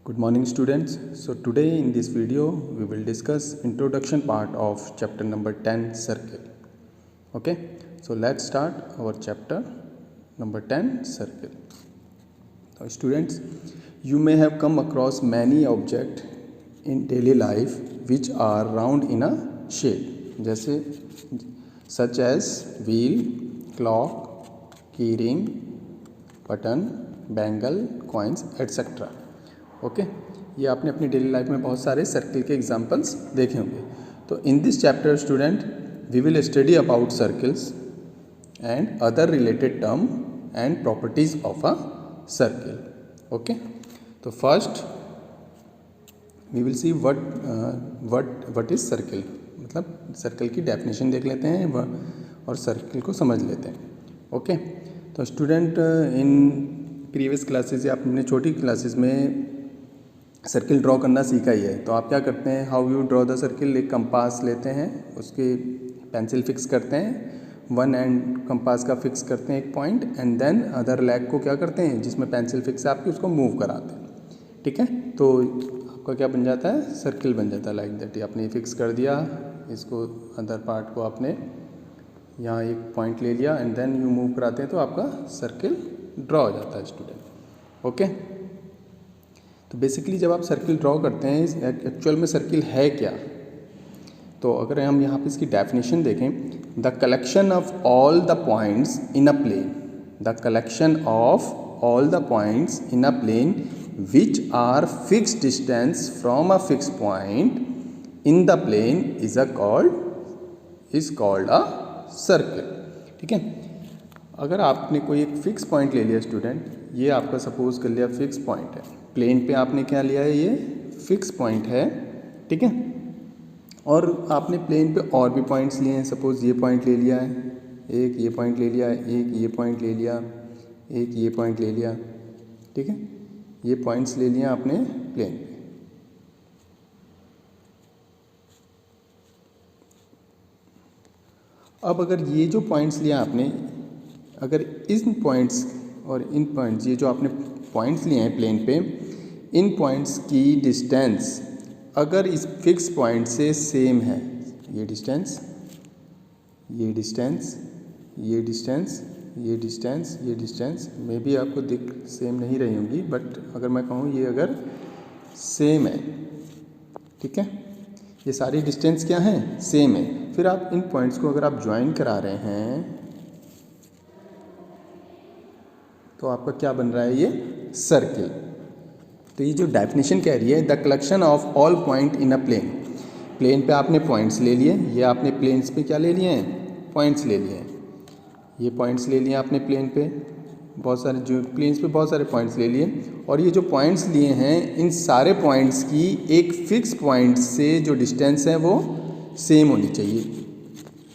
Good morning students. So today in this video we will discuss introduction part of chapter number 10 circle. Okay, so let's start our chapter number 10 circle. So students, you may have come across many objects in daily life which are round in a shape, जैसे such as wheel, clock, keyring, button, bangle, coins etcetera. Okay, ये आपने अपनी daily life में बहुत सारे circle के examples देखे होंगे. तो in this chapter student we will study about circles and other related term and properties of a circle. Okay, तो first we will see what is circle. मतलब सर्किल की डेफिनेशन देख लेते हैं और सर्किल को समझ लेते हैं. ओके, तो स्टूडेंट इन प्रीवियस क्लासेस या अपने छोटी क्लासेस में सर्किल ड्रॉ करना सीखा ही है. तो आप क्या करते हैं, how you draw the circle. एक कंपास लेते हैं, उसके पेंसिल फिक्स करते हैं, वन एंड कंपास का फिक्स करते हैं एक point, and then other leg को क्या करते हैं, जिसमें पेंसिल फिक्स है आपकी, उसको मूव कराते हैं. ठीक है, तो आपका क्या बन जाता है, सर्किल बन जाता है. लाइक दैट, ये आपने फिक्स कर दिया, इसको अदर पार्ट को आपने यहाँ एक पॉइंट ले लिया एंड देन यू मूव कराते हैं, तो आपका सर्किल ड्रॉ हो जाता है स्टूडेंट. ओके, तो बेसिकली जब आप सर्किल ड्रॉ करते हैं, एक्चुअल में सर्किल है क्या. तो अगर हम यहाँ पे इसकी डेफिनेशन देखें, the collection of all the points in a plane, the collection of all the points in a plane which are fixed distance from a fix point in the plane is called a circle. ठीक है, अगर आपने कोई एक fix point ले लिया student, ये आपका सपोज कर लिया फिक्स पॉइंट है, प्लेन पे आपने क्या लिया है, ये फिक्स पॉइंट है. ठीक है, और आपने प्लेन पे और भी पॉइंट्स लिए हैं. सपोज ये पॉइंट ले लिया है, एक ये पॉइंट ले लिया है, एक ये पॉइंट ले लिया, एक ये पॉइंट ले लिया. ठीक है, ये पॉइंट्स ले लिया आपने प्लेन पे. अब अगर ये जो पॉइंट्स लिया आपने, अगर इन पॉइंट्स और इन पॉइंट्स, ये जो आपने पॉइंट्स लिए हैं प्लेन पे, इन पॉइंट्स की डिस्टेंस अगर इस फिक्स पॉइंट से सेम है, ये डिस्टेंस, ये डिस्टेंस, ये डिस्टेंस, ये डिस्टेंस, ये डिस्टेंस मे बी आपको दिख सेम नहीं रही होंगी, बट अगर मैं कहूँ ये अगर सेम है, ठीक है, ये सारी डिस्टेंस क्या है, सेम है, फिर आप इन पॉइंट्स को अगर आप ज्वाइन करा रहे हैं तो आपका क्या बन रहा है, ये सर्किल. तो ये जो डेफिनेशन कह रही है, the collection of all point in a plane, plane पे आपने पॉइंट्स ले लिए, ये आपने प्लेन्स पे क्या ले लिए हैं, पॉइंट्स ले लिए हैं. ये पॉइंट्स ले लिए आपने प्लेन पे, बहुत सारे जो प्लेन्स पे बहुत सारे पॉइंट्स ले लिए, और ये जो पॉइंट्स लिए हैं, इन सारे पॉइंट्स की एक फिक्स पॉइंट से जो डिस्टेंस है वो सेम होनी चाहिए.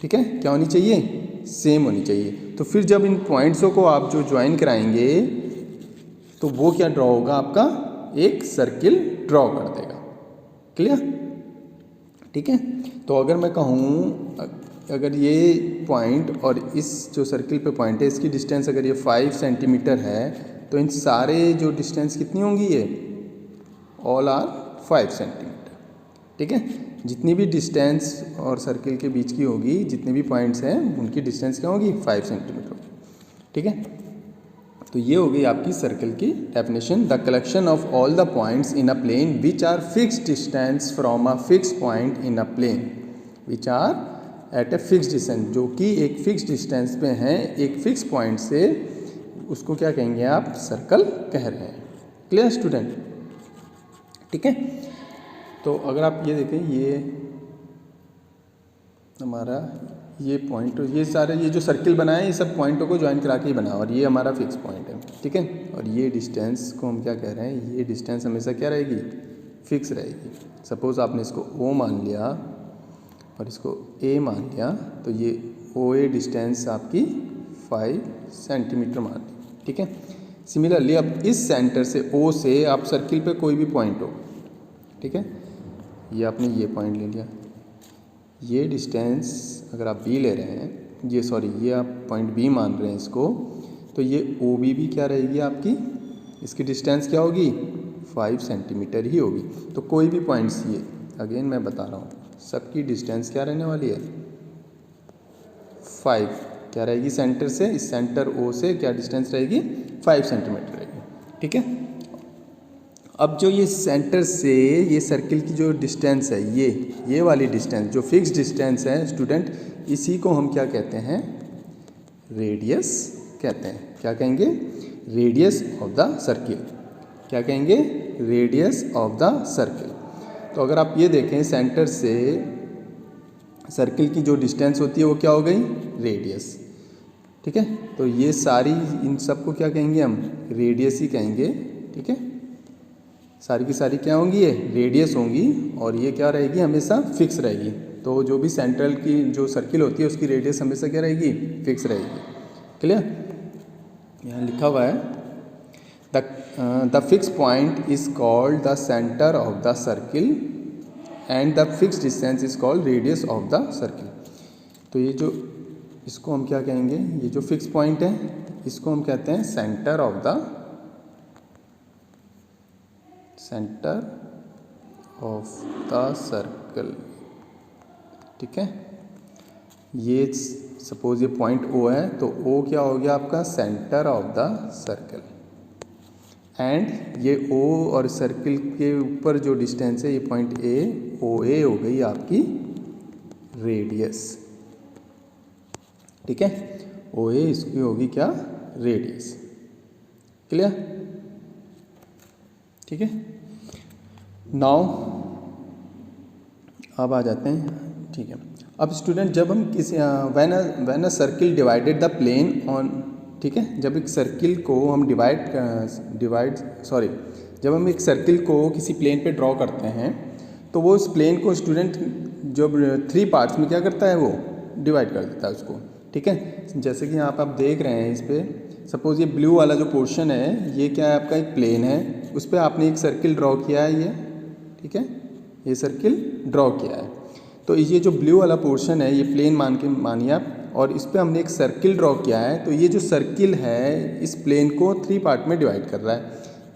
ठीक है, क्या होनी चाहिए, सेम होनी चाहिए. तो फिर जब इन पॉइंट्सों को आप जो ज्वाइन कराएंगे तो वो क्या ड्रॉ होगा, आपका एक सर्किल ड्रॉ कर देगा. क्लियर. ठीक है, तो अगर मैं कहूँ, अगर ये पॉइंट और इस जो सर्किल पे पॉइंट है, इसकी डिस्टेंस अगर ये 5 सेंटीमीटर है, तो इन सारे जो डिस्टेंस कितनी होंगी, ये ऑल आर 5 सेंटीमीटर. ठीक है, जितनी भी डिस्टेंस और सर्किल के बीच की होगी, जितने भी पॉइंट्स हैं उनकी डिस्टेंस क्या होगी, 5 सेंटीमीटर होगी. ठीक है, तो ये हो गई आपकी सर्किल की definition, the collection of all the points in a plane which are fixed distance from a fix point in a plane which are at a fix distance, जो कि एक फिक्स डिस्टेंस पे हैं एक फिक्स पॉइंट से, उसको क्या कहेंगे आप, सर्कल कह रहे हैं. Clear student. ठीक है, तो अगर आप ये देखें, ये हमारा ये पॉइंट, ये सारे ये जो सर्किल बनाए, ये सब पॉइंटों को ज्वाइन करा के ही बना, और ये हमारा फिक्स पॉइंट है. ठीक है, और ये डिस्टेंस को हम क्या कह रहे हैं, ये डिस्टेंस हमेशा क्या रहेगी, फिक्स रहेगी. सपोज़ आपने इसको O मान लिया और इसको A मान लिया, तो ये OA डिस्टेंस आपकी 5 सेंटीमीटर मान ली. ठीक है, सिमिलरली अब इस सेंटर से O से आप सर्किल पे कोई भी पॉइंट हो, ठीक है, ये आपने ये पॉइंट ले लिया, ये डिस्टेंस अगर आप B ले रहे हैं, ये आप पॉइंट B मान रहे हैं इसको, तो ये OB भी क्या रहेगी आपकी, इसकी डिस्टेंस क्या होगी, 5 सेंटीमीटर ही होगी। तो कोई भी पॉइंट्स ये अगेन मैं बता रहा हूँ, सबकी डिस्टेंस क्या रहने वाली है 5। क्या रहेगी सेंटर से, इस सेंटर ओ से क्या डिस्टेंस रहेगी 5 सेंटीमीटर रहेगी। ठीक है। अब जो ये सेंटर से ये सर्किल की जो डिस्टेंस है, ये वाली डिस्टेंस जो फिक्स डिस्टेंस है स्टूडेंट, इसी को हम क्या कहते हैं रेडियस कहते हैं। क्या कहेंगे रेडियस ऑफ द सर्किल। क्या कहेंगे रेडियस ऑफ द सर्किल। तो अगर आप ये देखें सेंटर से सर्किल की जो डिस्टेंस होती है वो क्या हो गई रेडियस। ठीक है। तो ये सारी इन सबको क्या कहेंगे हम रेडियस ही कहेंगे। ठीक है। सारी की सारी क्या होंगी ये रेडियस होंगी और ये क्या रहेगी हमेशा फिक्स रहेगी। तो जो भी सेंट्रल की जो सर्किल होती है उसकी रेडियस हमेशा क्या रहेगी फिक्स रहेगी। क्लियर। यहाँ लिखा हुआ है the fix point is called the centre of the circle and the fix distance is called radius of the circle. तो ये जो इसको हम क्या कहेंगे, ये जो फिक्स पॉइंट है इसको हम कहते हैं सेंटर ऑफ द सर्कल। ठीक है। ये सपोज ये पॉइंट ओ है तो ओ क्या हो गया आपका centre of the circle and ये ओ और सर्किल के ऊपर जो डिस्टेंस है ये पॉइंट ए ओ ए हो गई आपकी रेडियस। ठीक है। ओ ए इसकी होगी क्या रेडियस। क्लियर। ठीक है। नाउ अब आ जाते हैं। ठीक है। अब स्टूडेंट जब हम किसी when a circle divided the plane on, ठीक है, जब एक सर्किल को हम जब हम एक सर्किल को किसी प्लेन पे ड्रॉ करते हैं तो वो उस प्लेन को स्टूडेंट जब 3 पार्ट्स में क्या करता है वो डिवाइड कर देता है उसको। ठीक है। जैसे कि यहाँ पर आप देख रहे हैं इस पर सपोज ये ब्लू वाला जो पोर्शन है ये क्या है आपका एक प्लेन है, उस पर आपने एक सर्किल ड्रॉ किया है ये। ठीक है। ये सर्किल ड्रॉ किया है तो ये जो ब्लू वाला पोर्शन है ये प्लेन मानिए आप, और इस पर हमने एक सर्किल ड्रॉ किया है। तो ये जो सर्किल है इस प्लेन को 3 पार्ट में डिवाइड कर रहा है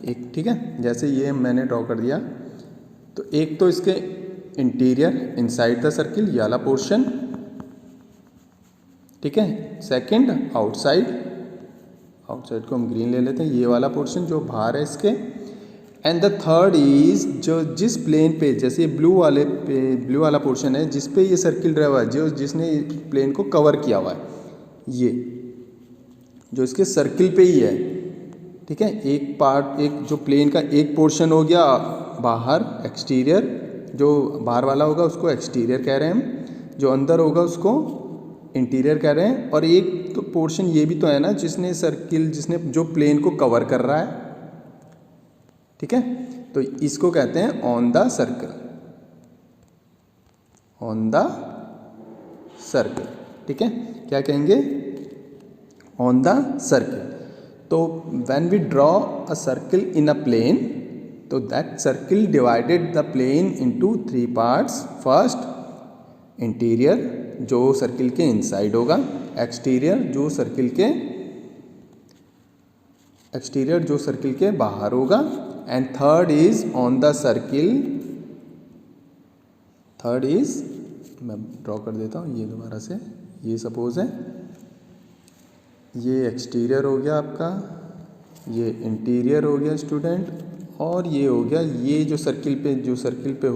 एक। ठीक है। जैसे ये मैंने ड्रॉ कर दिया तो एक तो इसके इंटीरियर इनसाइड द सर्किल ये वाला पोर्शन। ठीक है। सेकंड आउटसाइड को हम ग्रीन ले लेते हैं, ये वाला पोर्शन जो बाहर है इसके। एंड द थर्ड इज जो जिस प्लेन पे जैसे ब्लू वाला पोर्शन है जिस पे ये सर्किल ड्रा हुआ है, जो जिसने प्लेन को कवर किया हुआ है, ये जो इसके सर्किल पे ही है। ठीक है। एक पार्ट एक जो प्लेन का एक पोर्शन हो गया बाहर एक्सटीरियर, जो बाहर वाला होगा उसको एक्सटीरियर कह रहे हैं हम, जो अंदर होगा उसको इंटीरियर कह रहे हैं। और एक तो पोर्शन ये भी तो है ना जिसने जो प्लेन को कवर कर रहा है। ठीक है। तो इसको कहते हैं ऑन द सर्कल। ठीक है। क्या कहेंगे ऑन द सर्कल। तो when we draw a circle in a plane तो that circle divided the plane into 3 parts. First interior जो सर्किल के इनसाइड होगा, एक्सटीरियर जो सर्किल के बाहर होगा, and third is on the circle. Third is मैं ड्रॉ कर देता हूँ ये दोबारा से। ये सपोज है ये एक्सटीरियर हो गया आपका, ये इंटीरियर हो गया स्टूडेंट, और ये हो गया ये जो सर्किल पे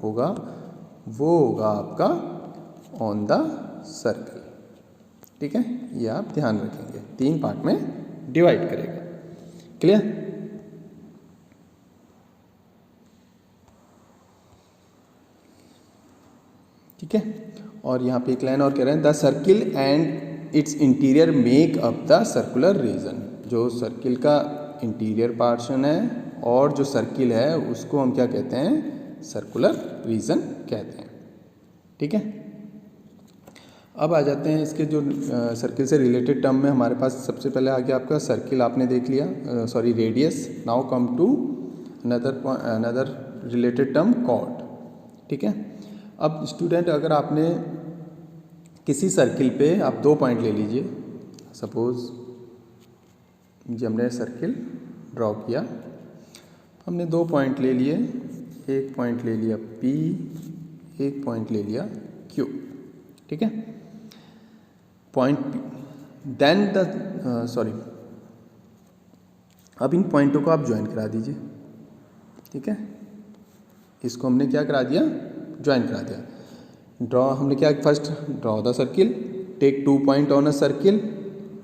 होगा वो होगा आपका ऑन द सर्कल। ठीक है। ये आप ध्यान रखेंगे 3 पार्ट में डिवाइड करेगा। क्लियर। ठीक है। और यहाँ पे एक लाइन और कह रहे हैं the circle and it's interior make up the circular region. जो सर्किल का इंटीरियर पार्शन है और जो सर्किल है उसको हम क्या कहते हैं सर्कुलर रीजन कहते हैं। ठीक है। अब आ जाते हैं इसके जो सर्किल से रिलेटेड टर्म में हमारे पास सबसे पहले आ गया आपका सर्किल आपने देख लिया, radius. Now come to another related term chord. ठीक है। अब स्टूडेंट अगर आपने किसी सर्किल पे आप 2 पॉइंट ले लीजिए, सपोज ये हमने सर्किल ड्रॉ किया हमने 2 पॉइंट ले लिए, एक पॉइंट ले लिया P, एक पॉइंट ले लिया Q, ठीक है। पॉइंट P, देन अब इन पॉइंटों को आप ज्वाइन करा दीजिए, ठीक है। इसको हमने क्या करा दिया, ज्वाइन करा दिया। ड्रॉ, हमने क्या, first draw the circle, take 2 point on a circle,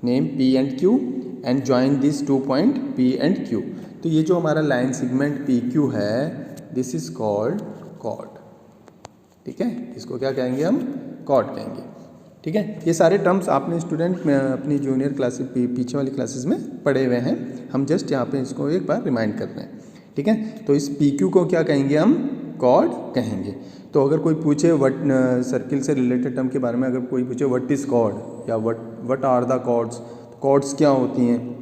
name P and Q and join this 2 point P and Q। तो ये जो हमारा लाइन सेगमेंट PQ है, दिस इज कॉल्ड कॉर्ड, ठीक है। इसको क्या कहेंगे हम, कॉर्ड कहेंगे, ठीक है। ये सारे टर्म्स आपने स्टूडेंट में अपनी जूनियर क्लासेस पीछे वाली क्लासेस में पढ़े हुए हैं, हम जस्ट यहाँ पे इसको एक बार रिमाइंड कर रहे हैं, ठीक है। तो इस PQ को क्या कहेंगे हम, कॉर्ड कहेंगे। तो अगर कोई पूछे सर्किल से रिलेटेड टर्म के बारे में, अगर कोई पूछे व्हाट इज़ कॉर्ड या what are the chords, chords क्या होती हैं,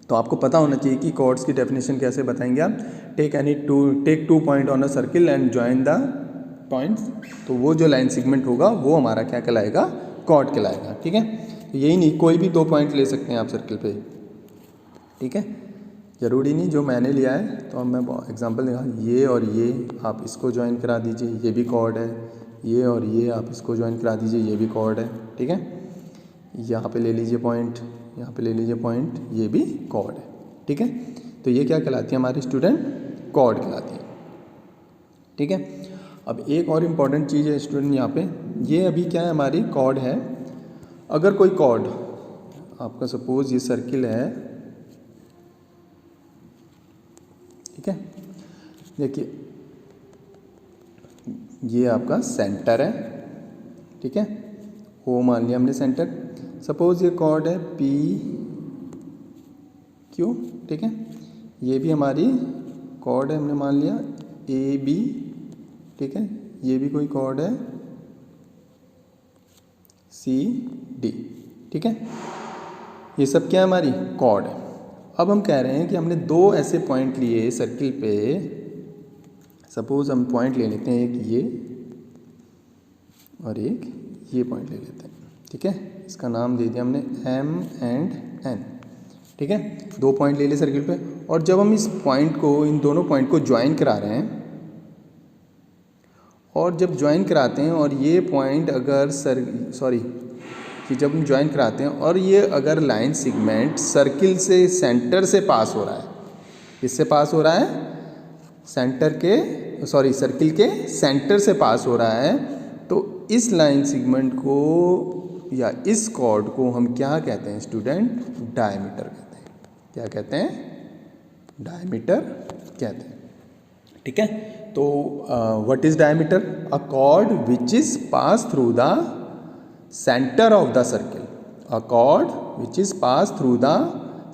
तो आपको पता होना चाहिए कि कॉर्ड्स की डेफिनेशन कैसे बताएंगे आप। Take 2 point on a circle and join the points, तो वो जो लाइन सेगमेंट होगा वो हमारा क्या कहलाएगा, कॉर्ड कहलाएगा, ठीक है। तो यही नहीं, कोई भी 2 पॉइंट ले सकते हैं आप सर्किल पे, ठीक है। ज़रूरी नहीं जो मैंने लिया है, तो मैं एग्जांपल दिखा, ये और ये आप इसको ज्वाइन करा दीजिए, ये भी कॉर्ड है, ये और ये आप इसको ज्वाइन करा दीजिए, ये भी कॉर्ड है, ठीक है। यहाँ पे ले लीजिए पॉइंट, यहाँ पे ले लीजिए पॉइंट, ये भी कॉर्ड है, ठीक है। तो ये क्या कहलाती है हमारी स्टूडेंट, कॉर्ड कहलाती है, ठीक है। अब एक और इम्पॉर्टेंट चीज़ है स्टूडेंट यहाँ पे, ये अभी क्या है, हमारी कॉर्ड है। अगर कोई कॉर्ड आपका, सपोज ये सर्किल है, ठीक है, देखिए ये आपका सेंटर है, ठीक है, ओ मान लिया हमने सेंटर। सपोज ये कॉर्ड है P Q, ठीक है, ये भी हमारी कॉर्ड है, हमने मान लिया AB, ठीक है, ये भी कोई कॉर्ड है CD, ठीक है। ये सब क्या है, हमारी कॉर्ड है। अब हम कह रहे हैं कि हमने 2 ऐसे पॉइंट लिए सर्किल पे, सपोज हम पॉइंट ले लेते हैं, एक ये और एक ये पॉइंट ले लेते हैं, ठीक है। इसका नाम दे दिया हमने M एंड N, ठीक है। 2 पॉइंट ले लिए सर्किल पे, और जब हम इस पॉइंट को, इन दोनों पॉइंट को ज्वाइन करा रहे हैं, और जब ज्वाइन कराते हैं और ये पॉइंट अगर कि जब हम ज्वाइन कराते हैं और ये अगर लाइन सेगमेंट सर्किल से सेंटर से पास हो रहा है, किससे पास हो रहा है, सर्किल के सेंटर से पास हो रहा है, तो इस लाइन सेगमेंट को या इस कॉर्ड को हम क्या कहते हैं स्टूडेंट, डायमीटर कहते हैं। क्या कहते हैं, डायमीटर कहते हैं, ठीक है। तो what is diameter, a cord which is pass through the centre of the circle, a cord which is pass through the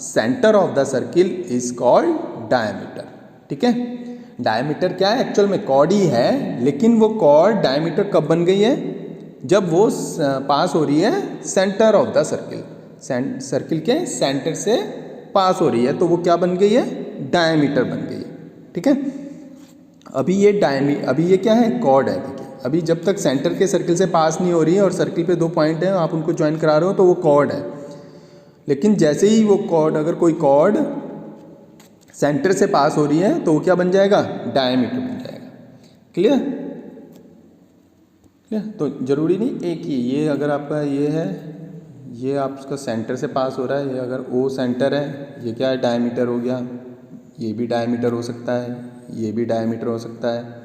centre of the circle is called diameter, ठीक है। डायमीटर क्या है, एक्चुअल में कॉर्ड ही है, लेकिन वो cord diameter कब बन गई है, जब वो पास हो रही है centre of the circle, circle के सेंटर से पास हो रही है, तो वो क्या बन गई है, डायमीटर बन गई है, ठीक है। अभी ये क्या है, कॉर्ड है, देखिए अभी जब तक सेंटर के सर्किल से पास नहीं हो रही है और सर्किल पे 2 पॉइंट हैं, आप उनको ज्वाइन करा रहे हो, तो वो कॉर्ड है। लेकिन जैसे ही वो कॉर्ड, अगर कोई कॉर्ड सेंटर से पास हो रही है, तो वो क्या बन जाएगा, डायमीटर बन जाएगा, क्लियर। तो ज़रूरी नहीं एक ही, ये अगर आपका ये है, ये आपका सेंटर से पास हो रहा है, ये अगर O सेंटर है, ये क्या है, डायमीटर हो गया, ये भी डायमीटर हो सकता है, ये भी डायमीटर हो सकता है,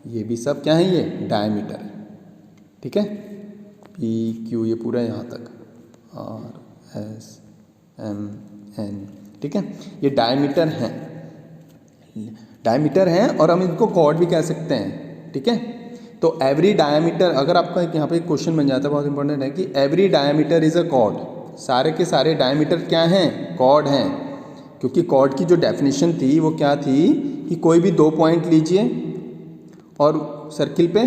ये भी सब क्या है, ये डायमीटर है, ठीक है। P Q ये पूरा यहाँ तक, R S M N, ठीक है, ये डायमीटर हैं, और हम इनको कॉर्ड भी कह सकते हैं, ठीक है। तो एवरी डायमीटर, अगर आपका यहाँ पे क्वेश्चन बन जाता है, बहुत इंपॉर्टेंट है कि every diameter is a cord, सारे के सारे डायमीटर क्या हैं, कॉर्ड हैं। क्योंकि कॉर्ड की जो डेफिनेशन थी वो क्या थी कि कोई भी 2 पॉइंट लीजिए और सर्किल पे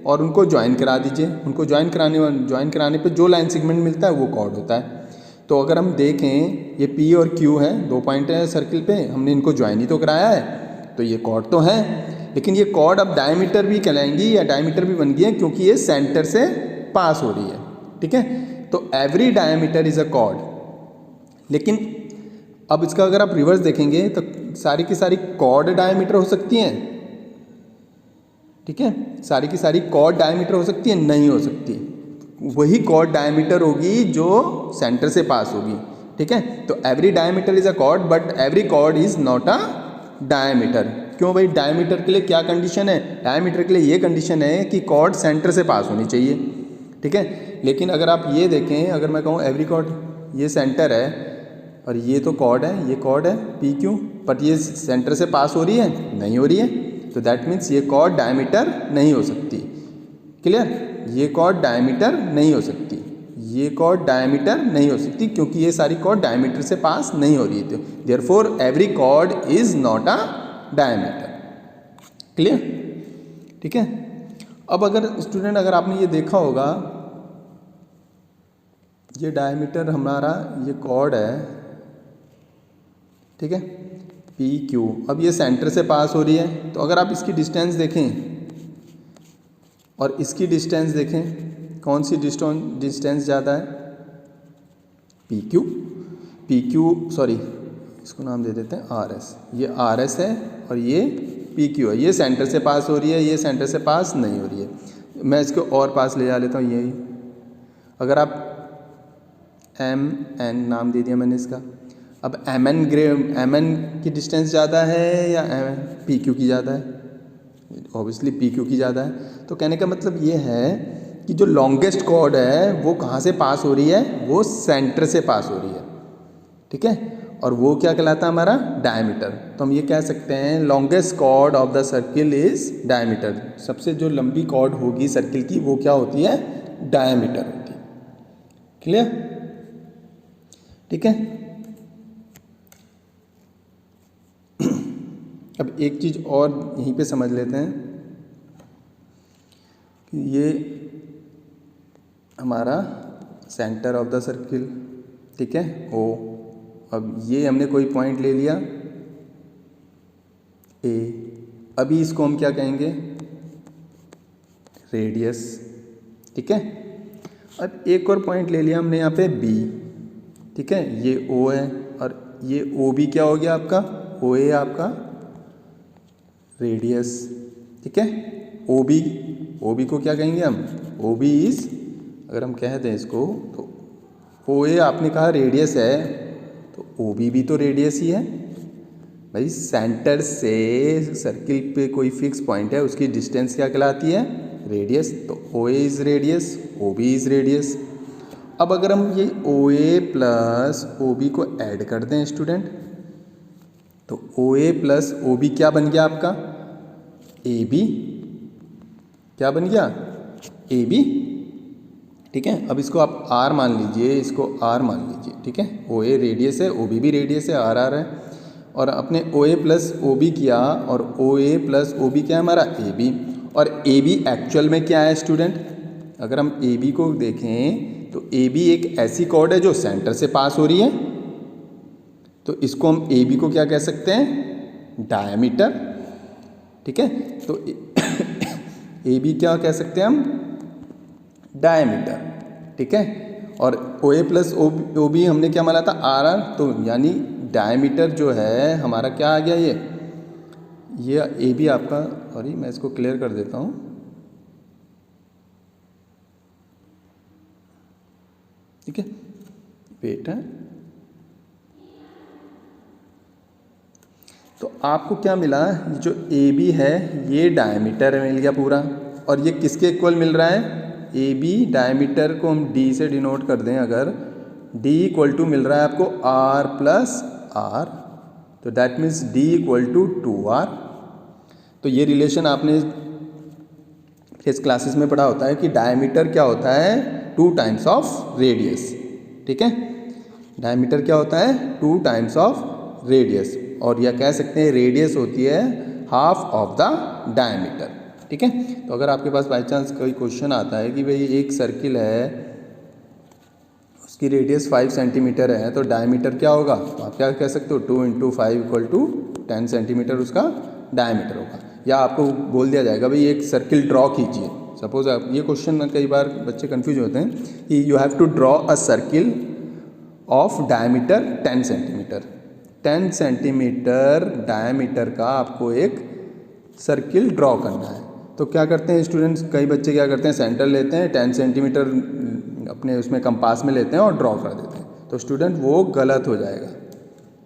और उनको ज्वाइन करा दीजिए, उनको ज्वाइन कराने पे जो लाइन सेगमेंट मिलता है वो कॉर्ड होता है। तो अगर हम देखें, ये P और Q है, 2 पॉइंट है सर्किल पे, हमने इनको ज्वाइन ही तो कराया है, तो ये कॉर्ड तो है। लेकिन ये कॉर्ड अब डायमीटर भी कहलाएंगी या डायमीटर भी बन गई है, क्योंकि ये सेंटर से पास हो रही है, ठीक है। तो every diameter is a cord. लेकिन अब इसका अगर आप रिवर्स देखेंगे तो सारी की सारी कॉर्ड डायमीटर हो सकती हैं, ठीक है, सारी की सारी कॉर्ड डायमीटर हो सकती है, नहीं हो सकती। वही कॉर्ड डायमीटर होगी जो सेंटर से पास होगी, ठीक है। तो every diameter is a chord but every chord is not a diameter. क्यों भाई? डायमीटर के लिए क्या कंडीशन है? डायमीटर के लिए ये कंडीशन है कि कॉर्ड सेंटर से पास होनी चाहिए, ठीक है। लेकिन अगर आप ये देखें, अगर मैं कहूँ एवरी कॉर्ड, ये सेंटर है और ये तो कॉर्ड है, ये कॉर्ड है पी क्यू, बट ये सेंटर से पास हो रही है, नहीं हो रही है, तो दैट मीन्स ये कॉर्ड डायमीटर नहीं हो सकती। क्लियर? ये कॉर्ड डायमीटर नहीं हो सकती, ये कॉर्ड डायमीटर नहीं हो सकती, क्योंकि ये सारी कॉर्ड डायमीटर से पास नहीं हो रही है। Therefore every chord is not a diameter. Clear? ठीक है। अब अगर स्टूडेंट, अगर आपने ये देखा होगा, ये डायमीटर हमारा ये कॉर्ड है, ठीक है, पी क्यू। अब ये सेंटर से पास हो रही है, तो अगर आप इसकी डिस्टेंस देखें और इसकी डिस्टेंस देखें, कौन सी डिस्टेंस ज़्यादा है? पी क्यू, सॉरी इसको नाम दे देते हैं आर एस। ये आर एस है और ये पी क्यू है। ये सेंटर से पास हो रही है, ये सेंटर से पास नहीं हो रही है। मैं इसको और पास ले जा लेता हूँ, यही। अगर आप एम एन नाम दे दिया मैंने इसका। अब एम एन की डिस्टेंस ज़्यादा है या पी क्यू की ज़्यादा है? ऑब्वियसली पी क्यू की ज़्यादा है। तो कहने का मतलब ये है कि जो लॉन्गेस्ट कॉर्ड है वो कहाँ से पास हो रही है? वो सेंटर से पास हो रही है, ठीक है। और वो क्या कहलाता है? हमारा डायमीटर। तो हम ये कह सकते हैं longest chord of the circle is diameter. सबसे जो लंबी कॉर्ड होगी सर्किल की वो क्या होती है? डायमीटर होती है। क्लियर? ठीक है। अब एक चीज़ और यहीं पे समझ लेते हैं कि ये हमारा सेंटर ऑफ द सर्किल, ठीक है, ओ। अब ये हमने कोई पॉइंट ले लिया ए। अभी इसको हम क्या कहेंगे? रेडियस, ठीक है। अब एक और पॉइंट ले लिया हमने यहाँ पे बी, ठीक है, ये ओ है और ये ओ बी क्या हो गया आपका? ओ ए आपका रेडियस, ठीक है। ओ बी को क्या कहेंगे हम? ओ बी इज, अगर हम कह दें इसको, तो ओ ए आपने कहा रेडियस है, तो ओ बी भी तो रेडियस ही है भाई। सेंटर से सर्किल पे कोई फिक्स पॉइंट है, उसकी डिस्टेंस क्या कहलाती है? रेडियस। तो O A is radius, O B is radius. अब अगर हम ये O A plus O B को ऐड कर दें स्टूडेंट, तो O A plus O B क्या बन गया आपका? A B. क्या बन गया? ए बी, ठीक है। अब इसको आप आर मान लीजिए, इसको आर मान लीजिए, ठीक है। ओ ए रेडियस है, ओ बी भी रेडियस है, आर आर है। और अपने ओ ए प्लस ओ बी किया, और ओ ए प्लस ओ बी क्या है हमारा? A B. और ए बी एक्चुअल में क्या है स्टूडेंट? अगर हम ए बी को देखें तो ए बी एक ऐसी कॉर्ड है जो सेंटर से पास हो रही है, तो इसको हम ए बी को क्या कह सकते हैं? डायमीटर, ठीक है। तो ए बी क्या कह सकते हैं हम? डायमीटर, ठीक है। और ओ ए प्लस ओ बी हमने क्या माना था? R r. तो यानी डायमीटर जो है हमारा क्या आ गया? ये ए बी आपका, सॉरी मैं इसको क्लियर कर देता हूँ, ठीक है, वेट है। तो आपको क्या मिला? जो ए बी है ये डायमीटर मिल गया पूरा, और ये किसके इक्वल मिल रहा है? ए बी डायमीटर को हम डी से डिनोट कर दें, अगर डी इक्वल टू मिल रहा है आपको आर प्लस आर, तो that means d equal to 2r। तो ये रिलेशन आपने इस क्लासेस में पढ़ा होता है कि डायमीटर क्या होता है? 2 टाइम्स ऑफ रेडियस, ठीक है। डायमीटर क्या होता है? 2 टाइम्स ऑफ रेडियस, और यह कह सकते हैं रेडियस होती है हाफ ऑफ द डायमीटर, ठीक है। तो अगर आपके पास बाई चांस कोई क्वेश्चन आता है कि भाई एक सर्किल है, उसकी रेडियस 5 सेंटीमीटर है, तो डायमीटर क्या होगा? तो आप क्या कह सकते हो? 2 × 5 = 10 सेंटीमीटर उसका डायमीटर होगा। या आपको बोल दिया जाएगा भाई एक सर्किल ड्रॉ कीजिए। सपोज आप, ये क्वेश्चन कई बार बच्चे कंफ्यूज होते हैं कि you have to draw a circle of diameter 10 centimetre, 10 centimetre diameter का आपको एक सर्किल ड्रॉ करना है। तो क्या करते हैं स्टूडेंट्स, कई बच्चे क्या करते हैं, सेंटर लेते हैं 10 सेंटीमीटर अपने उसमें कंपास में लेते हैं और ड्रॉ कर देते हैं। तो स्टूडेंट वो गलत हो जाएगा,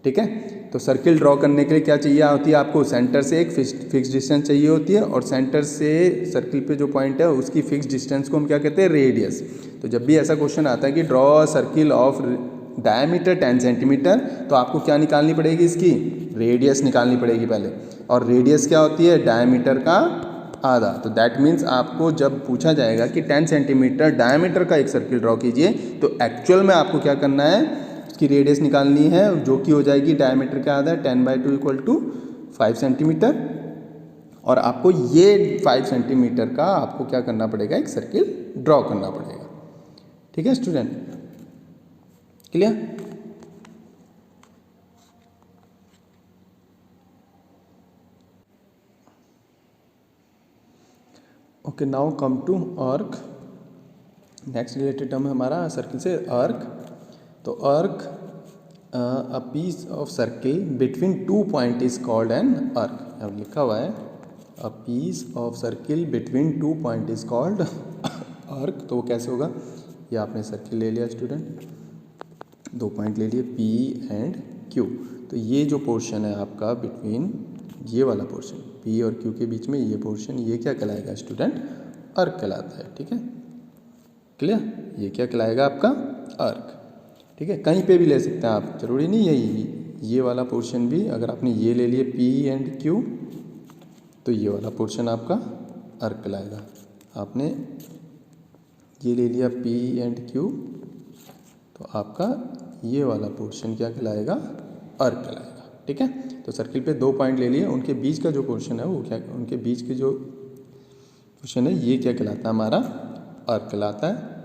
ठीक है। तो सर्किल ड्रॉ करने के लिए क्या चाहिए होती है आपको, सेंटर से एक फिक्स डिस्टेंस चाहिए होती है, और सेंटर से सर्किल पे जो पॉइंट है उसकी फिक्स डिस्टेंस को हम क्या कहते हैं, रेडियस। तो जब भी ऐसा क्वेश्चन आता है कि draw circle of diameter 10 centimetre, तो आपको क्या निकालनी पड़ेगी, इसकी रेडियस निकालनी पड़ेगी पहले। और रेडियस क्या होती है, डायमीटर का आधा। तो दैट मीन्स आपको जब पूछा जाएगा कि 10 सेंटीमीटर डायमीटर का एक सर्किल ड्रॉ कीजिए, तो एक्चुअल में आपको क्या करना है, उसकी रेडियस निकालनी है, जो कि हो जाएगी डायमीटर का आधा 10/2 इक्वल टू 5 सेंटीमीटर। और आपको ये 5 सेंटीमीटर का आपको क्या करना पड़ेगा, एक सर्किल ड्रॉ करना पड़ेगा, ठीक है student, clear. Okay, now come to arc. Next related term है हमारा सर्किल से आर्क। तो arc, a piece of circle between 2 point is called an arc. अब लिखा हुआ है a piece of circle between 2 point is called arc. तो वो कैसे होगा, ये आपने सर्किल ले लिया स्टूडेंट, 2 पॉइंट ले लिए P एंड Q। तो ये जो पोर्शन है आपका बिटवीन, ये वाला पोर्शन P और Q के बीच में ये पोर्शन, ये क्या कहलाएगा स्टूडेंट, आर्क कहलाता है, ठीक है, क्लियर। ये क्या कहलाएगा आपका आर्क, ठीक है। कहीं पे भी ले सकते हैं आप, जरूरी नहीं है ये वाला पोर्शन भी, अगर आपने ये ले लिए P एंड Q, तो ये वाला पोर्शन आपका आर्क कहलाएगा। आपने ये ले लिया P एंड Q, तो आपका ये वाला पोर्शन क्या कहलाएगा, आर्क कहलाएगा, ठीक है। तो सर्किल पे 2 पॉइंट ले लिए, उनके बीच का जो पोर्शन है वो क्या, उनके बीच के जो पोर्शन है ये क्या कहलाता है, हमारा आर्क कहलाता है।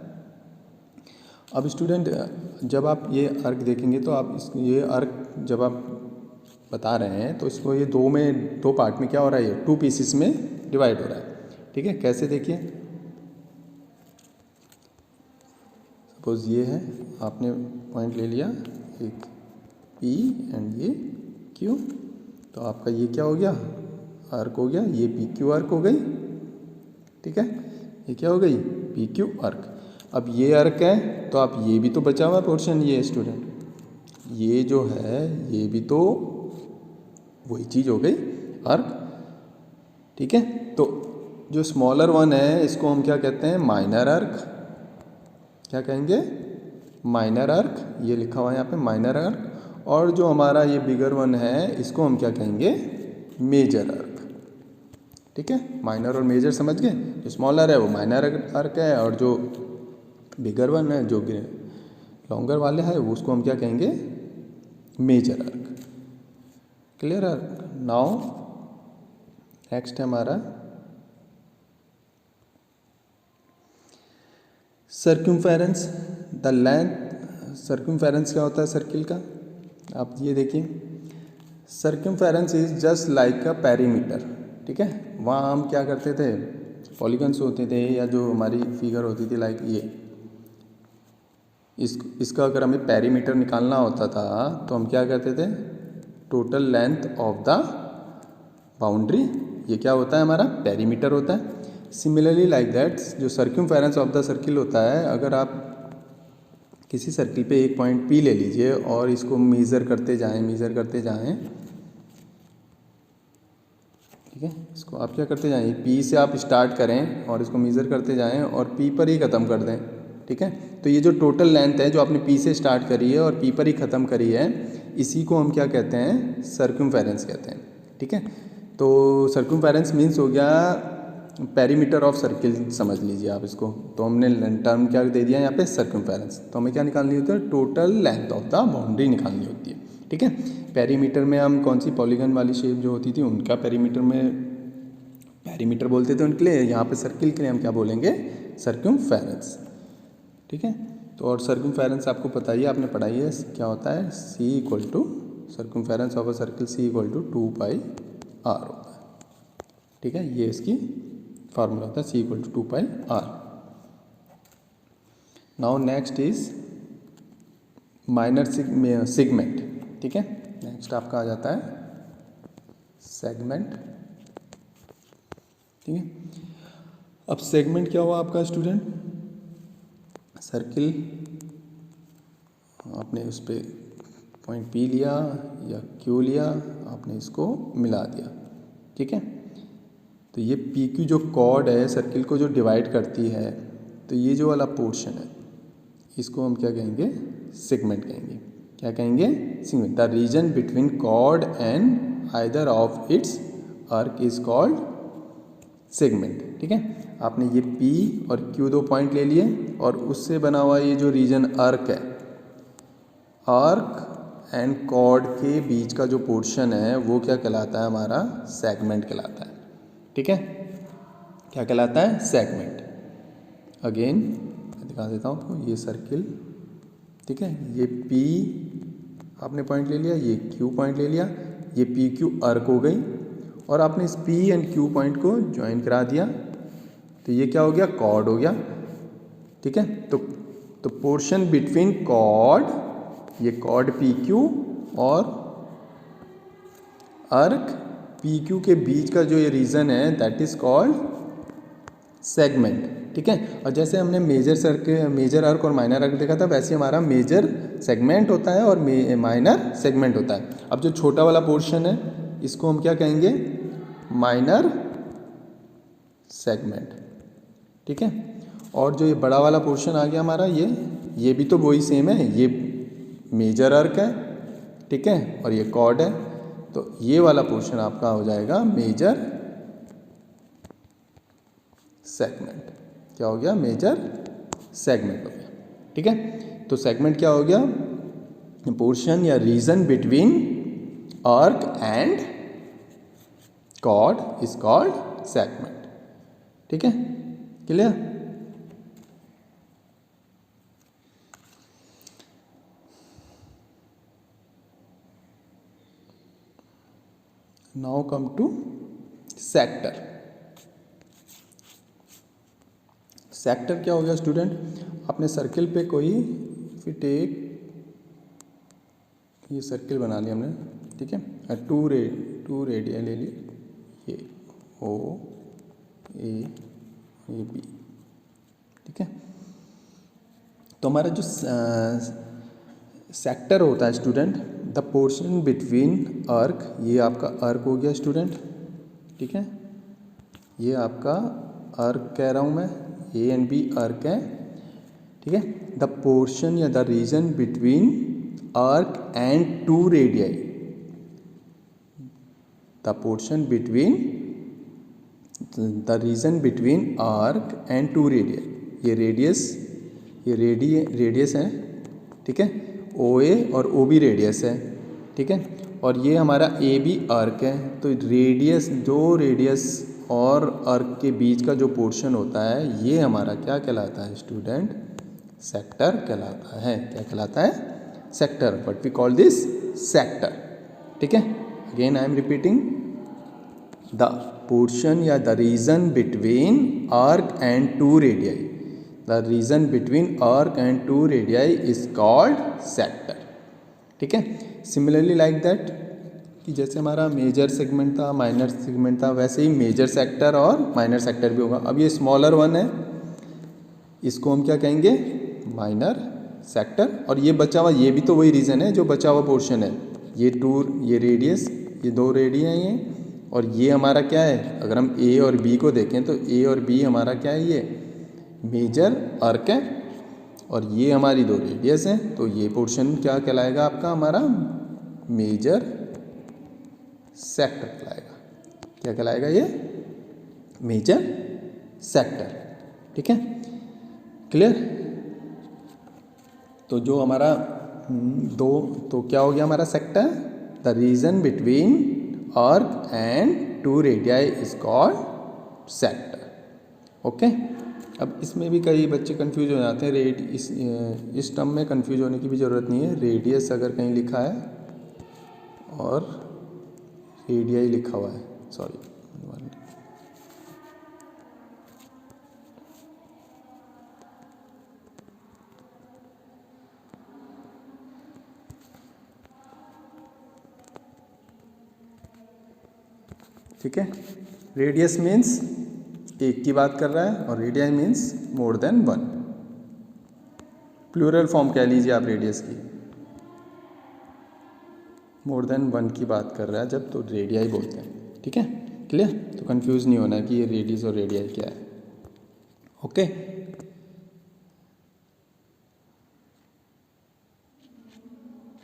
अब स्टूडेंट जब आप ये आर्क देखेंगे तो आप ये आर्क जब आप बता रहे हैं तो इसको ये 2 पार्ट में क्या हो रहा है, ये 2 पीसेस में डिवाइड हो रहा है, ठीक है। कैसे देखिए, सपोज ये है, आपने पॉइंट ले लिया एक P एंड ये Q, तो आपका ये क्या हो गया, आर्क हो गया, ये PQ आर्क हो गई, ठीक है। ये क्या हो गई, PQ आर्क। अब ये आर्क है तो आप ये भी तो बचा हुआ पोर्शन, ये स्टूडेंट, ये जो है ये भी तो वही चीज़ हो गई, आर्क, ठीक है। तो जो स्मॉलर वन है इसको हम क्या कहते हैं, माइनर आर्क। क्या कहेंगे, माइनर आर्क, ये लिखा हुआ है यहाँ पे माइनर आर्क। और जो हमारा ये बिगर वन है इसको हम क्या कहेंगे, मेजर आर्क, ठीक है। माइनर और मेजर समझ गए, जो स्मॉलर है वो माइनर आर्क है, और जो बिगर वन है, जो लॉन्गर वाले है, वो उसको हम क्या कहेंगे, major arc, clear arc. Now next है हमारा सर्कम्फेरेंस। द लेंथ, सर्कम्फेरेंस क्या होता है सर्किल का, आप ये देखिए, circumference is just like a perimeter, ठीक है। वहाँ हम क्या करते थे, पॉलीगन्स होते थे, या जो हमारी फिगर होती थी लाइक ये, इसका अगर हमें पेरीमीटर निकालना होता था तो हम क्या करते थे, total length of the boundary, ये क्या होता है, हमारा पेरीमीटर होता है। सिमिलरली लाइक दैट, जो सर्कम्फेरेंस ऑफ द सर्किल होता है, अगर आप किसी सर्किल पे एक पॉइंट P ले लीजिए और इसको मेज़र करते जाएं, ठीक है। इसको आप क्या करते जाएं, P से आप स्टार्ट करें और इसको मेज़र करते जाएं और P पर ही ख़त्म कर दें, ठीक है। तो ये जो टोटल लेंथ है जो आपने P से स्टार्ट करी है और P पर ही ख़त्म करी है, इसी को हम क्या कहते हैं, सर्कम्फेरेंस कहते हैं, ठीक है। तो सर्कम्फेरेंस मीन्स हो गया पेरीमीटर ऑफ सर्किल, समझ लीजिए आप इसको। तो हमने टर्म क्या दे दिया यहाँ पे, सर्कम्फेरेंस। तो हमें क्या निकालनी होती है, total length of the boundary निकालनी होती है, ठीक है। पेरीमीटर में हम कौन सी पॉलीगन वाली शेप जो होती थी उनका पेरीमीटर बोलते थे उनके लिए, यहाँ पे सर्किल के लिए हम क्या बोलेंगे, सर्कम्फेरेंस, ठीक है। तो और सर्कम्फेरेंस आपको पता ही है, आपने पढ़ाई है, क्या होता है, C equal to circumference of a circle C equal to 2πr होता है, ठीक है। ये इसकी फार्मूला होता है, C equal to 2πr। Now next is minor segment, ठीक है। नेक्स्ट नेक्स्ट आपका आ जाता है सेगमेंट। ठीक है, अब सेगमेंट क्या हुआ आपका स्टूडेंट, सर्किल आपने उस पर पॉइंट पी लिया या क्यू लिया, आपने इसको मिला दिया। ठीक है, तो ये पी क्यू जो कॉर्ड है सर्किल को जो डिवाइड करती है, तो ये जो वाला पोर्शन है इसको हम क्या कहेंगे, सेगमेंट कहेंगे। क्या कहेंगे, segment. The region between chord and either of its arc is called segment. ठीक है, आपने ये P और Q दो पॉइंट ले लिए और उससे बना हुआ ये जो रीजन आर्क है, आर्क एंड कॉर्ड के बीच का जो पोर्शन है वो क्या कहलाता है, हमारा सेगमेंट कहलाता है। ठीक है, क्या कहलाता है, सेगमेंट। अगेन मैं दिखा देता हूँ आपको, ये सर्किल, ठीक है, ये P आपने पॉइंट ले लिया, ये Q पॉइंट ले लिया, ये PQ आर्क हो गई और आपने इस P एंड Q पॉइंट को ज्वाइन करा दिया, तो ये क्या हो गया, कॉर्ड हो गया। ठीक है, तो पोर्शन बिटवीन कॉर्ड, ये कॉर्ड PQ और आर्क PQ के बीच का जो ये रीजन है दैट इज कॉल्ड सेगमेंट। ठीक है, और जैसे हमने मेजर सर्किल, मेजर आर्क और माइनर आर्क देखा था, वैसे हमारा मेजर सेगमेंट होता है और माइनर सेगमेंट होता है। अब जो छोटा वाला पोर्शन है इसको हम क्या कहेंगे, माइनर सेगमेंट। ठीक है, और जो ये बड़ा वाला पोर्शन आ गया हमारा, ये भी तो वही सेम है, ये मेजर आर्क है। ठीक है, और ये कॉर्ड है, तो ये वाला पोर्शन आपका हो जाएगा मेजर सेगमेंट। क्या हो गया, मेजर सेगमेंट हो गया। ठीक है, तो सेगमेंट क्या हो गया, पोर्शन या region between arc and chord is called segment. ठीक है, clear. Now come to sector. Sector क्या हो गया स्टूडेंट, आपने सर्किल पे कोई फिर एक ये सर्किल बना लिया हमने। ठीक है, टू रेडिया ले ली, ये O A ये B। ठीक है, तो हमारा जो सेक्टर होता है student, the portion between arc, ये आपका आर्क हो गया स्टूडेंट। ठीक है, ये आपका आर्क कह रहा हूँ मैं, A एंड B आर्क है। ठीक है, द पोर्शन या the region between arc and two radii, the portion between, the region between arc and two radii, ये रेडियस है। ठीक है, OA और OB रेडियस है। ठीक है, और ये हमारा AB आर्क है। तो रेडियस, जो रेडियस और आर्क के बीच का जो पोर्शन होता है ये हमारा क्या कहलाता है स्टूडेंट, सेक्टर कहलाता है। क्या कहलाता है, sector. What we call this, sector. ठीक है, again I am repeating, the portion या the region between arc and two radii, the region between arc and two radii is called sector. ठीक है, सिमिलरली लाइक दैट, कि जैसे हमारा major segment था, minor segment था, वैसे ही मेजर सेक्टर और माइनर सेक्टर भी होगा। अब ये स्मॉलर वन है, इसको हम क्या कहेंगे, माइनर सेक्टर। और ये बचा हुआ, ये भी तो वही रीजन है, जो बचा हुआ पोर्शन है, ये रेडियस, ये दो रेडियस हैं ये, और ये हमारा क्या है, अगर हम A और B को देखें तो A और B हमारा क्या है, ये मेजर आर्क है और ये हमारी दो रेडियस है। तो ये पोर्शन क्या कहलाएगा आपका, हमारा मेजर सेक्टर कहलाएगा। क्या कहलाएगा, ये मेजर सेक्टर। ठीक है, क्लियर। तो जो हमारा दो, तो क्या हो गया हमारा sector, the region between arc and two radii is called sector. Okay, अब इसमें भी कई बच्चे कंफ्यूज हो जाते हैं, इस टर्म में कंफ्यूज होने की भी ज़रूरत नहीं है। रेडियस अगर कहीं लिखा है और रेडियाई लिखा हुआ है, सॉरी, ठीक है। रेडियस मीन्स एक की बात कर रहा है और radii means more than one. Plural form कह लीजिए आप रेडियस की, मोर देन वन की बात कर रहा है जब, तो रेडियाई बोलते हैं। ठीक है, क्लियर? तो कंफ्यूज नहीं होना कि ये रेडियस और रेडियाई क्या है। ओके।